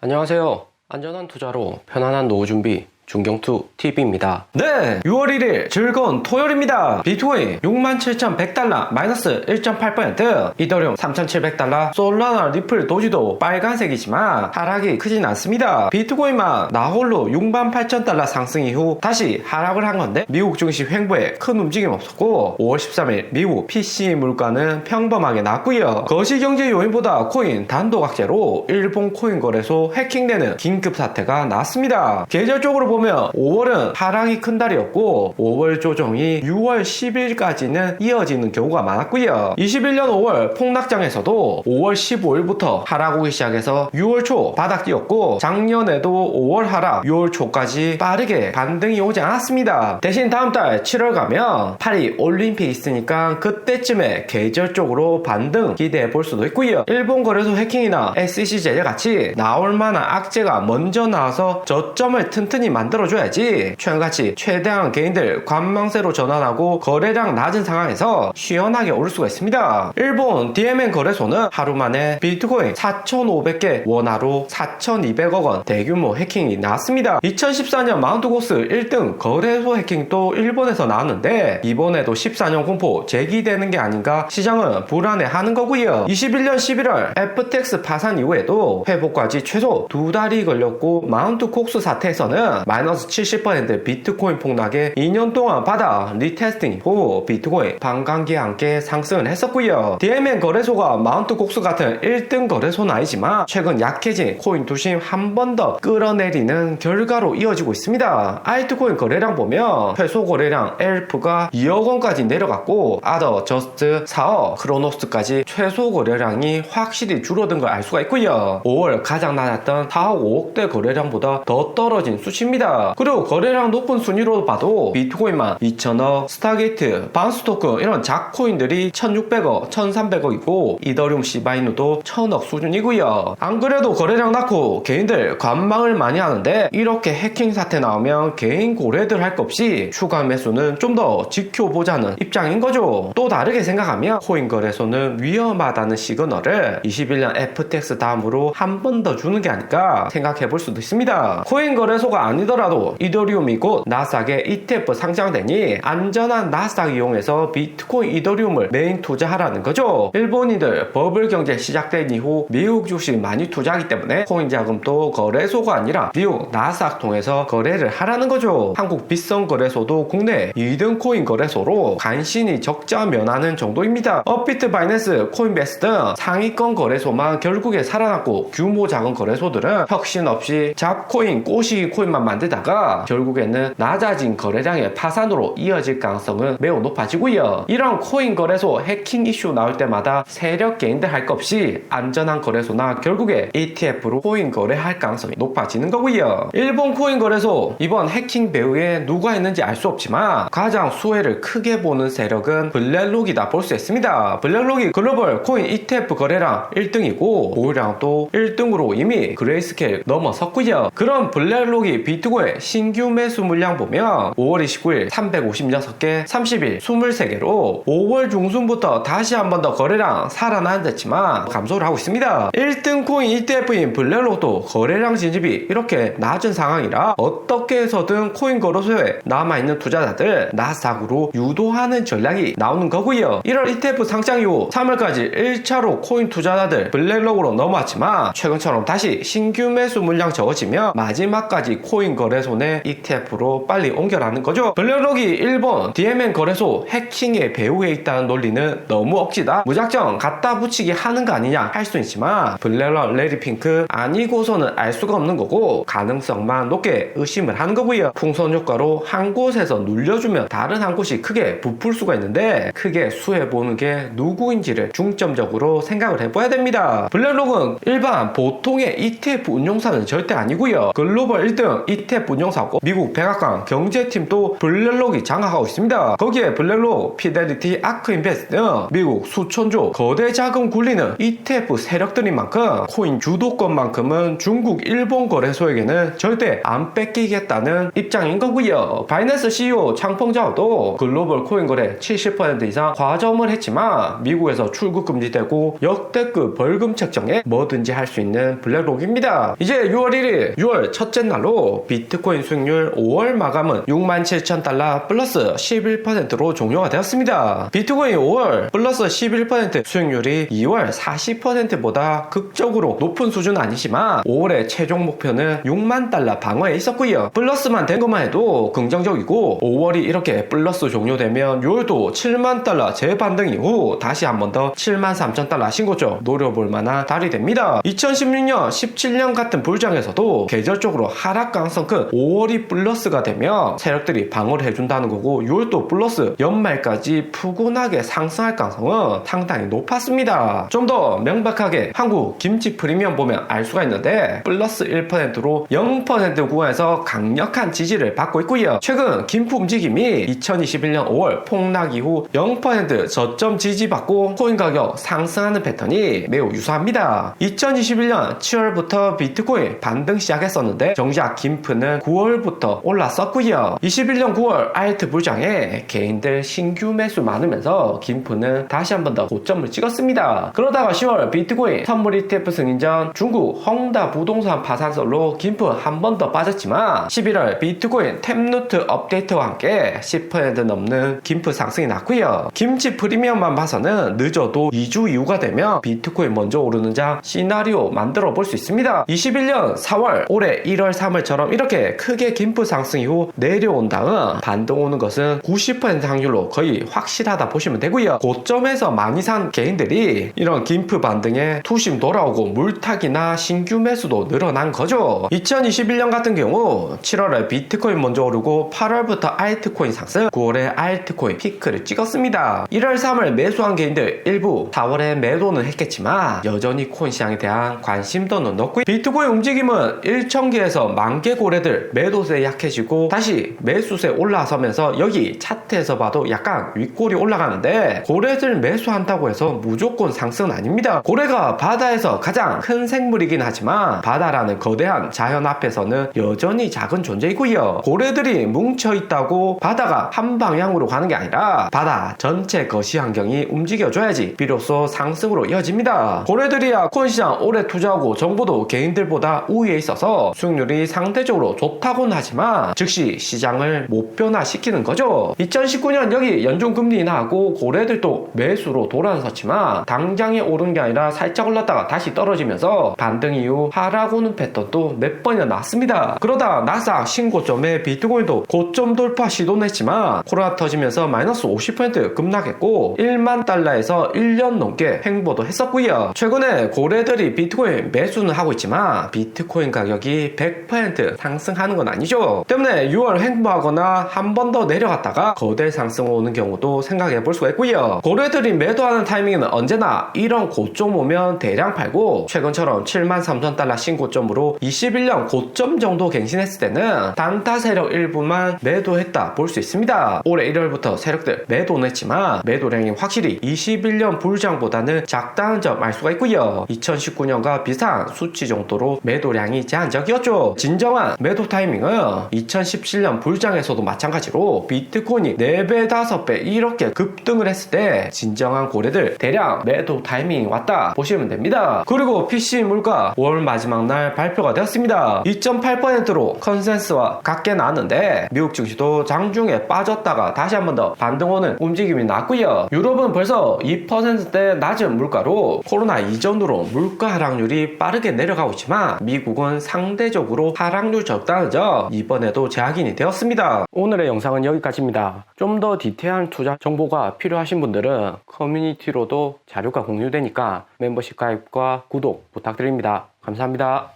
안녕하세요. 안전한 투자로 편안한 노후 준비 중경투TV입니다. 네, 6월 1일 즐거운 토요일입니다. 비트코인 67,100달러 마이너스 1.8%, 이더리움 3,700달러, 솔라나, 리플, 도지도 빨간색이지만 하락이 크진 않습니다. 비트코인만 나홀로 68,000달러 상승 이후 다시 하락을 한 건데 미국 증시 횡보에 큰 움직임 없었고 5월 13일 미국 PCE 물가는 평범하게 나왔고요. 거시경제 요인보다 코인 단독 악재로 일본 코인 거래소 해킹되는 긴급 사태가 났습니다. 계절적으로 보면 5월은 하락이 큰 달이었고 5월 조정이 6월 10일까지는 이어지는 경우가 많았고요. 21년 5월 폭락장에서도 5월 15일부터 하락 오기 시작해서 6월 초 바닥 뛰었고 작년에도 5월 하락 6월 초까지 빠르게 반등이 오지 않았습니다. 대신 다음 달 7월 가면 파리 올림픽 있으니까 그때쯤에 계절적으로 반등 기대해 볼 수도 있고요. 일본 거래소 해킹이나 SEC 제재 같이 나올 만한 악재가 먼저 나와서 저점을 튼튼히 만들어줘야지 최근같이 최대한 개인들 관망세로 전환하고 거래량 낮은 상황에서 시원하게 오를 수가 있습니다. 일본 DMM 거래소는 하루 만에 비트코인 4,500개 원화로 4,200억 원 대규모 해킹이 나왔습니다. 2014년 마운트고스 1등 거래소 해킹도 일본에서 나왔는데 이번에도 14년 공포 제기되는 게 아닌가 시장은 불안해하는 거고요. 21년 11월 FTX 파산 이후에도 회복까지 최소 2달이 걸렸고 마운트콕스 사태에서는 마이너스 70% 비트코인 폭락에 2년 동안 바닥 리테스팅 후 비트코인 반감기와 함께 상승을 했었고요. DMM 거래소가 마운트콕스 같은 1등 거래소는 아니지만 최근 약해진 코인 투심 한 번 더 끌어내리는 결과로 이어지고 있습니다. 알트코인 거래량 보면 최소 거래량 엘프가 2억 원까지 내려갔고 아더, 저스트, 4억, 크로노스까지 최소 거래량이 확실히 줄어든 걸 알 수가 있고요. 5월 가장 낮았던 4억 5억대 거래량보다 더 떨어진 수치입니다. 그리고 거래량 높은 순위로 봐도 비트코인만 2,000억, 스타게이트, 바운스 토큰 이런 작코인들이 1,600억, 1,300억이고 이더리움 시바이누도 1,000억 수준이고요. 안 그래도 거래량 낮고 개인들 관망을 많이 하는데 이렇게 해킹 사태 나오면 개인 고래들 할 것 없이 추가 매수는 좀 더 지켜보자는 입장인 거죠. 또 다르게 생각하면 코인 거래소는 위험하다는 시그널을 21년 FTX 다음으로 한 번 더 주는 게 아닐까 생각해 볼 수도 있습니다. 코인 거래소가 아니더라도 이더리움이 곧 나스닥에 ETF 상장되니 안전한 나스닥 이용해서 비트코인 이더리움을 메인 투자하라는 거죠. 일본인들 버블 경제 시작된 이후 미국 주식 많이 투자하기 때문에 코인 자금도 거래소가 아니라 미국 나스닥 통해서 거래를 하라는 거죠. 한국 빗성 거래소도 국내 2등 코인 거래소로 간신히 적자 면하는 정도입니다. 업비트, 바이낸스, 코인베스 등 상위권 거래소만 결국에 살아났고 규모 작은 거래소들은 혁신 없이 잡코인, 꼬시기 코인만 만들다가 결국에는 낮아진 거래량의 파산으로 이어질 가능성은 매우 높아지고요. 이런 코인 거래소 해킹 이슈 나올 때마다 세력 개인들 할 것 없이 안전한 거래소나 결국에 ETF로 코인 거래할 가능성이 높아지는 거고요. 일본 코인 거래소 이번 해킹 배후에 누가 있는지 알 수 없지만 가장 수혜를 크게 보는 세력은 블랙록이다 볼 수 있습니다. 블랙록이 글로벌 코인 ETF 거래량 1등이고 보유량도 1등으로 이미 그레이스케일 넘어섰고요. 그럼 블랙록이 비트코인 신규 매수 물량 보면 5월 29일 356개, 30일 23개로 5월 중순부터 다시 한 번 더 거래량 살아나는 듯지만 감소를 하고 있습니다. 1등 코인 ETF인 블랙록도 거래량 진입이 이렇게 낮은 상황이라 어떻게 해서든 코인 거래소에 남아있는 투자자들 나스닥으로 유도하는 전략이 나오는 거고요. 1월 ETF 상장 이후 3월까지 1차로 코인 투자자들 블랙록으로 넘어왔지만 최근처럼 다시 신규 매수 물량 적어지면 마지막까지 코인 거래소 내 ETF로 빨리 옮겨라는 거죠. 블랙록이 일본 DMM 거래소 해킹의 배후에 있다는 논리는 너무 억지다, 무작정 갖다 붙이기 하는 거 아니냐 할 수 있지만 블랙록, 레리핑크 아니고서는 알 수가 없는 거고 가능성만 높게 의심을 하는 거고요. 풍선 효과로 한 곳에서 눌려주면 다른 한 곳이 크게 부풀 수가 있는데 크게 수혜보는 게 누구인지를 중점적으로 생각을 해봐야 됩니다. 블랙록은 일반 보통의 ETF 운용사는 절대 아니고요. 글로벌 1등 ETF ETF 운용사고 미국 백악관 경제팀도 블랙록이 장악하고 있습니다. 거기에 블랙록, 피델리티, 아크인베스트 등 미국 수천조 거대 자금 굴리는 ETF 세력들인 만큼 코인 주도권만큼은 중국, 일본 거래소에게는 절대 안 뺏기겠다는 입장인 거고요. 바이낸스 CEO 창펑자오도 글로벌 코인 거래 70% 이상 과점을 했지만 미국에서 출국 금지되고 역대급 벌금 책정에 뭐든지 할 수 있는 블랙록입니다. 이제 6월 1일 6월 첫째 날로 비트코인 수익률 5월 마감은 67,000달러 플러스 11%로 종료가 되었습니다. 비트코인 5월 플러스 11% 수익률이 2월 40%보다 극적으로 높은 수준은 아니지만 5월의 최종 목표는 6만 달러 방어에 있었고요. 플러스만 된 것만 해도 긍정적이고 5월이 이렇게 플러스 종료되면 6월도 7만 달러 재반등 이후 다시 한 번 더 73,000달러 신고점 노려볼 만한 달이 됩니다. 2016년, 17년 같은 불장에서도 계절적으로 하락 가능성 큰 5월이 플러스가 되면 세력들이 방어를 해준다는 거고 6월도 플러스 연말까지 푸근하게 상승할 가능성은 상당히 높았습니다. 좀 더 명백하게 한국 김치 프리미엄 보면 알 수가 있는데 플러스 1%로 0% 구간에서 강력한 지지를 받고 있고요. 최근 김프 움직임이 2021년 5월 폭락 이후 0% 저점 지지받고 코인 가격 상승하는 패턴이 매우 유사합니다. 2021년 7월부터 비트코인 반등 시작했었는데 정작 김프는 9월부터 올랐었고요. 21년 9월 알트 불장에 개인들 신규 매수 많으면서 김프는 다시 한 번 더 고점을 찍었습니다. 그러다가 10월 비트코인 선물 ETF 승인전 중국 헝다 부동산 파산설로 김프 한 번 더 빠졌지만 11월 비트코인 탭루트 업데이트와 함께 10% 넘는 김프 상승이 났고요. 김치 프리미엄만 봐서는 늦어도 2주 이후가 되면 비트코인 먼저 오르는 장 시나리오 만들어 볼 수 있습니다. 21년 4월 올해 1월 3월처럼 이렇게 크게 김프 상승 이후 내려온 다음 반등 오는 것은 90% 확률로 거의 확실하다 보시면 되고요. 고점에서 많이 산 개인들이 이런 김프 반등에 투심 돌아오고 물타기나 신규 매수도 늘어난 거죠. 2021년 같은 경우 7월에 비트코인 먼저 오르고 8월부터 알트코인 상승, 9월에 알트코인 피크를 찍었습니다. 1월 3월 매수한 개인들 일부 4월에 매도는 했겠지만 여전히 코인 시장에 대한 관심도는 높고 비트코인 움직임은 1,000개에서 10,000개 고래들 매도세 약해지고 다시 매수세 올라서면서 여기 차트에서 봐도 약간 윗골이 올라가는데 고래들 매수한다고 해서 무조건 상승은 아닙니다. 고래가 바다에서 가장 큰 생물이긴 하지만 바다라는 거대한 자연 앞에서는 여전히 작은 존재이고요. 고래들이 뭉쳐있다고 바다가 한 방향으로 가는 게 아니라 바다 전체 거시 환경이 움직여줘야지 비로소 상승으로 이어집니다. 고래들이야 코인 시장 오래 투자하고 정보도 개인들보다 우위에 있어서 수익률이 상대적으로 좋다고는 하지만 즉시 시장을 못 변화시키는 거죠. 2019년 여기 연준금리 인하하고 고래들도 매수로 돌아섰지만 당장에 오른 게 아니라 살짝 올랐다가 다시 떨어지면서 반등 이후 하락 오는 패턴도 몇 번이나 났습니다. 그러다 나스닥 신고점에 비트코인도 고점 돌파 시도는 했지만 코로나 터지면서 마이너스 50% 급락했고 1만 달러에서 1년 넘게 횡보도 했었고요. 최근에 고래들이 비트코인 매수는 하고 있지만 비트코인 가격이 100% 상승하는 건 아니죠. 때문에 6월 횡보하거나 한 번 더 내려갔다가 거대 상승 오는 경우도 생각해 볼 수가 있고요. 고래들이 매도하는 타이밍은 언제나 이런 고점 오면 대량 팔고 최근처럼 73,000달러 신고점으로 21년 고점 정도 갱신했을 때는 단타 세력 일부만 매도했다 볼 수 있습니다. 올해 1월부터 세력들 매도는 했지만 매도량이 확실히 21년 불장보다는 작다는 점 알 수가 있고요. 2019년과 비슷한 수치 정도로 매도량이 제한적이었죠. 진정한 매도 타이밍은 2017년 불장에서도 마찬가지로 비트코인이 4배, 5배 이렇게 급등을 했을 때 진정한 고래들 대량 매도 타이밍이 왔다 보시면 됩니다. 그리고 PC 물가 5월 마지막 날 발표가 되었습니다. 2.8%로 컨센서스와 같게 나왔는데 미국 증시도 장중에 빠졌다가 다시 한 번 더 반등 오는 움직임이 났고요. 유럽은 벌써 2%대 낮은 물가로 코로나 이전으로 물가 하락률이 빠르게 내려가고 있지만 미국은 상대적으로 하락률 적다는 점 이번에도 재확인이 되었습니다. 오늘의 영상은 여기까지입니다. 좀 더 디테일한 투자 정보가 필요하신 분들은 커뮤니티로도 자료가 공유되니까 멤버십 가입과 구독 부탁드립니다. 감사합니다.